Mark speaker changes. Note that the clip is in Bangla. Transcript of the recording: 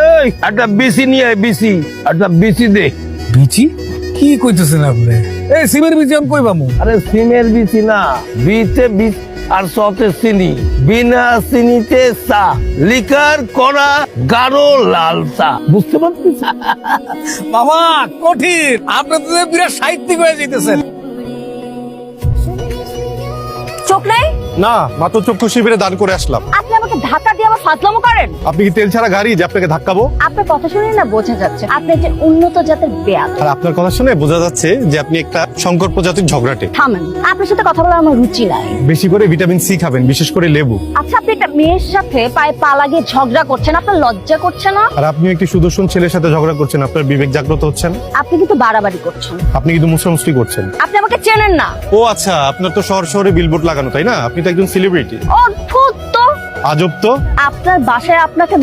Speaker 1: এই একটা বিসি নিয়ে আয়, বিসি একটা বিসি দে।
Speaker 2: বিচি কি কইতেছেন আপনি? এই সিমের বিচি আমি কই পামু?
Speaker 1: আরে সিমের বিচি না, বিতে বিচ আর সতে চিনি, বিনা চিনিতে চা, লিকার করা গাঢ় লাল চা, বুঝতে পারছিস?
Speaker 2: মামা কঠিন, আপনি তো বিরাট সাহিত্যিক হয়ে যেতেছেন।
Speaker 3: চোখ নেই?
Speaker 4: না, মাত্র চক্ষু শিবিরে দান করে আসলাম।
Speaker 3: আপনি আমাকে ধাক্কা দিয়ে আমার ফাজলামো করেন?
Speaker 4: আপনি কি তেল ছাড়া গাড়ি যে আপনাকে ধাক্কাবো?
Speaker 3: আপনার কথা শুনে না বোঝা যাচ্ছে আপনি যে উন্নত জাতের বেয়াদ।
Speaker 4: আর আপনার কথা শুনে বোঝা যাচ্ছে যে আপনি একটা শঙ্কর প্রজাতির ঝগড়াটে।
Speaker 3: থামেন, আপনার সাথে কথা বলার আমার রুচি নাই।
Speaker 4: বেশি করে ভিটামিন সি খাবেন, বিশেষ করে লেবু।
Speaker 3: আচ্ছা, আপনি একটা মেয়ের সাথে পায়ে পা লাগিয়ে ঝগড়া করছেন, আপনার লজ্জা করছে না?
Speaker 4: আর আপনি একটি সুদর্শন ছেলের সাথে ঝগড়া করছেন, আপনার বিবেক জাগ্রত হচ্ছেন?
Speaker 3: আপনি কিন্তু বাড়াবাড়ি করছেন।
Speaker 4: আপনি কিন্তু মুসরামুসরি করছেন।
Speaker 3: আপনি আমাকে চেনেন না।
Speaker 4: ও আচ্ছা, আপনার তো শহর শহরে বিলবোর্ড লাগানো, তাই না? আপনি তো একজন সেলিব্রিটি।
Speaker 3: অদ্ভুত তো।
Speaker 4: আজব তো।
Speaker 3: আপনার বাসায় আপনাকে